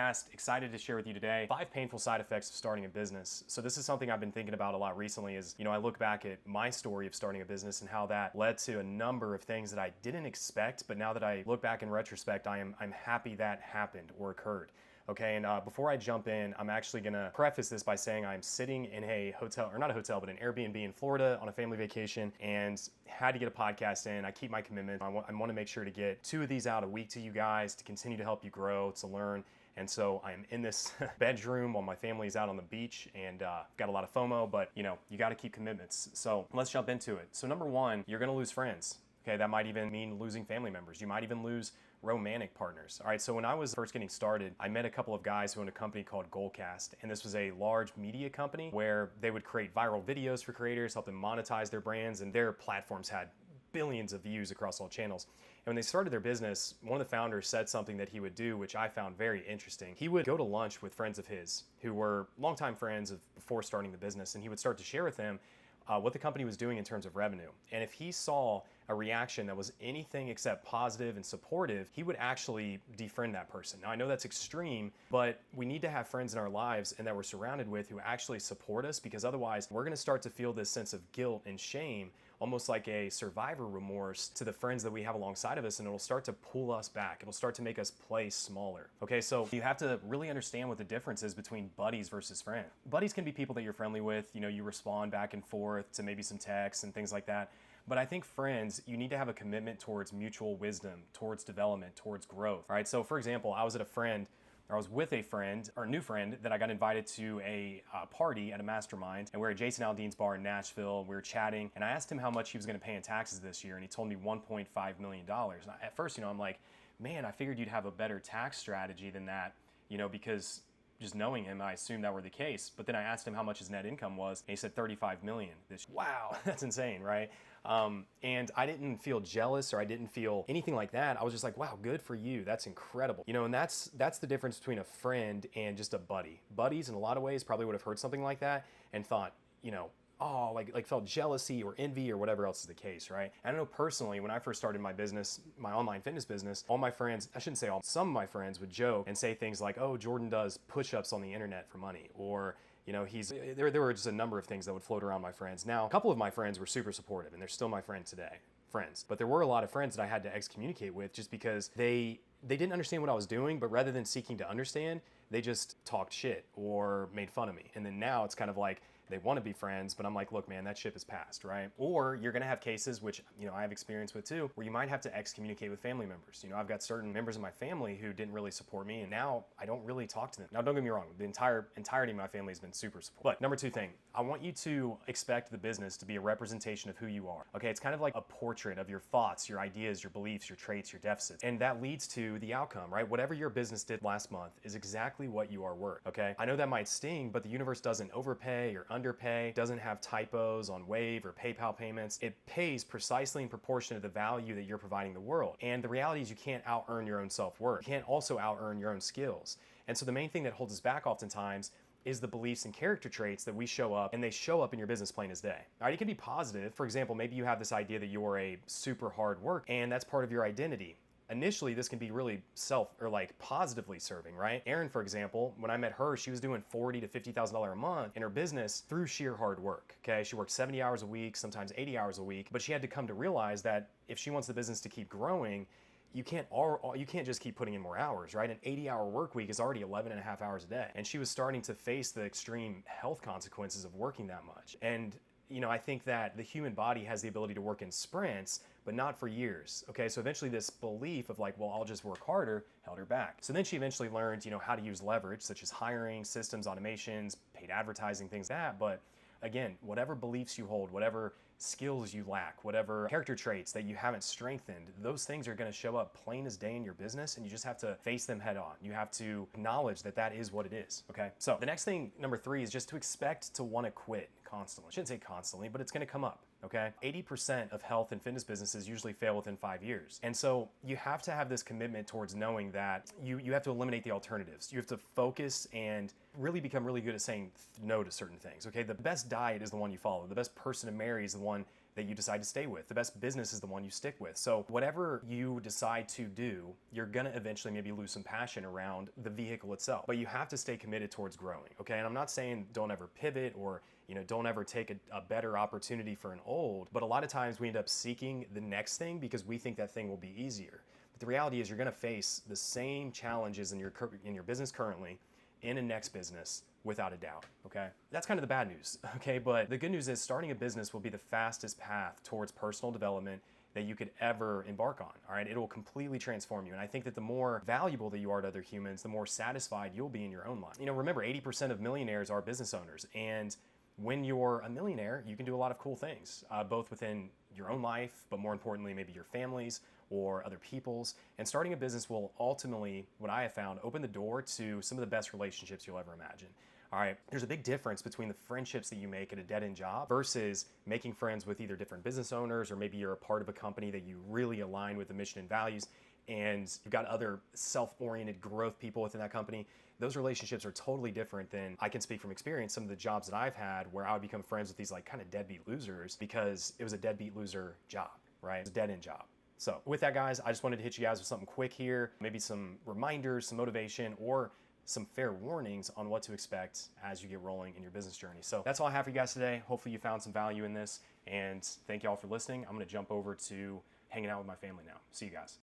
podcast. Excited to share with you today 5 painful side effects of starting a business. So this is something I've been thinking about a lot recently is, I look back at my story of starting a business and how that led to a number of things that I didn't expect, but now that I look back in retrospect, I'm happy that happened or occurred. Okay, and before I jump in, I'm actually gonna preface this by saying I'm sitting in a hotel, or not a hotel, but an Airbnb in Florida on a family vacation and had to get a podcast in. I keep my commitment. I want to make sure to get 2 of these out a week to you guys to continue to help you grow, to learn. And so I'm in this bedroom while my family's out on the beach and got a lot of FOMO, but you gotta keep commitments. So let's jump into it. So number 1, you're gonna lose friends. Okay, that might even mean losing family members. You might even lose romantic partners. All right, so when I was first getting started, I met a couple of guys who owned a company called Goalcast, and this was a large media company where they would create viral videos for creators, help them monetize their brands, and their platforms had billions of views across all channels. And when they started their business, one of the founders said something that he would do, which I found very interesting. He would go to lunch with friends of his who were longtime friends before starting the business, and he would start to share with them what the company was doing in terms of revenue. And if he saw a reaction that was anything except positive and supportive, he would actually defriend that person. Now, I know that's extreme, but we need to have friends in our lives and that we're surrounded with who actually support us, because otherwise we're gonna start to feel this sense of guilt and shame, almost like a survivor remorse to the friends that we have alongside of us, and it'll start to pull us back. It'll start to make us play smaller. Okay, so you have to really understand what the difference is between buddies versus friends. Buddies can be people that you're friendly with, you respond back and forth to maybe some texts and things like that. But I think friends, you need to have a commitment towards mutual wisdom, towards development, towards growth. All right, so for example, I was with a friend, or a new friend, that I got invited to a party at a mastermind, and we were at Jason Aldean's bar in Nashville. We were chatting, and I asked him how much he was gonna pay in taxes this year, and he told me $1.5 million. And at first, I'm like, man, I figured you'd have a better tax strategy than that, because just knowing him, I assumed that were the case. But then I asked him how much his net income was, and he said 35 million this year. Wow, that's insane, right? And I didn't feel jealous or I didn't feel anything like that. I was just like, wow, good for you. That's incredible. And that's the difference between a friend and just a buddy. Buddies, in a lot of ways, probably would have heard something like that and thought, oh, like felt jealousy or envy or whatever else is the case, right? And I know personally, when I first started my business, my online fitness business, all my friends, I shouldn't say all, some of my friends would joke and say things like, oh, Jordan does push-ups on the internet for money, or there were just a number of things that would float around my friends. Now, a couple of my friends were super supportive, and they're still my friends today. But there were a lot of friends that I had to excommunicate with just because they didn't understand what I was doing, but rather than seeking to understand, they just talked shit or made fun of me. And then now it's kind of like, they want to be friends, but I'm like, look, man, that ship is past, right? Or you're gonna have cases, which I have experience with too, where you might have to excommunicate with family members. I've got certain members of my family who didn't really support me, and now I don't really talk to them. Now, don't get me wrong, the entirety of my family has been super supportive. But number 2 thing, I want you to expect the business to be a representation of who you are. Okay, it's kind of like a portrait of your thoughts, your ideas, your beliefs, your traits, your deficits, and that leads to the outcome, right? Whatever your business did last month is exactly what you are worth. Okay, I know that might sting, but the universe doesn't overpay or underpay, doesn't have typos on Wave or PayPal payments. It pays precisely in proportion to the value that you're providing the world. And the reality is you can't out-earn your own self-worth. You can't also out-earn your own skills. And so the main thing that holds us back oftentimes is the beliefs and character traits that we show up, and they show up in your business plain as day. All right, it can be positive. For example, maybe you have this idea that you're a super hard worker, and that's part of your identity. Initially, this can be really positively serving, right? Erin, for example, when I met her, she was doing $40,000 to $50,000 a month in her business through sheer hard work, okay? She worked 70 hours a week, sometimes 80 hours a week, but she had to come to realize that if she wants the business to keep growing, you can't just keep putting in more hours, right? An 80-hour work week is already 11 and a half hours a day. And she was starting to face the extreme health consequences of working that much. And I think that the human body has the ability to work in sprints, but not for years. Okay, so eventually this belief of like, well, I'll just work harder, held her back. So then she eventually learned, how to use leverage, such as hiring, systems, automations, paid advertising, things like that. But again, whatever beliefs you hold, whatever skills you lack, whatever character traits that you haven't strengthened, those things are gonna show up plain as day in your business, and you just have to face them head on. You have to acknowledge that that is what it is, okay? So the next thing, number 3, is just to expect to wanna quit constantly. I shouldn't say constantly, but it's gonna come up. Okay, 80% of health and fitness businesses usually fail within 5 years. And so you have to have this commitment towards knowing that you have to eliminate the alternatives. You have to focus and really become really good at saying no to certain things. Okay, the best diet is the one you follow. The best person to marry is the one that you decide to stay with. The best business is the one you stick with. So whatever you decide to do, you're gonna eventually maybe lose some passion around the vehicle itself, but you have to stay committed towards growing, okay? And I'm not saying don't ever pivot or don't ever take a better opportunity for an old, but a lot of times we end up seeking the next thing because we think that thing will be easier. But the reality is you're gonna face the same challenges in your business currently in a next business without a doubt, okay? That's kind of the bad news, okay? But the good news is starting a business will be the fastest path towards personal development that you could ever embark on, all right? It will completely transform you. And I think that the more valuable that you are to other humans, the more satisfied you'll be in your own life. Remember, 80% of millionaires are business owners. And when you're a millionaire, you can do a lot of cool things, both within your own life, but more importantly, maybe your family's or other people's. And starting a business will ultimately, what I have found, open the door to some of the best relationships you'll ever imagine. All right, there's a big difference between the friendships that you make at a dead-end job versus making friends with either different business owners, or maybe you're a part of a company that you really align with the mission and values, and you've got other self-oriented growth people within that company. Those relationships are totally different than, I can speak from experience, some of the jobs that I've had where I would become friends with these like kind of deadbeat losers because it was a deadbeat loser job, right? It was a dead-end job. So with that, guys, I just wanted to hit you guys with something quick here, maybe some reminders, some motivation, or some fair warnings on what to expect as you get rolling in your business journey. So that's all I have for you guys today. Hopefully you found some value in this, and thank you all for listening. I'm gonna jump over to hanging out with my family now. See you guys.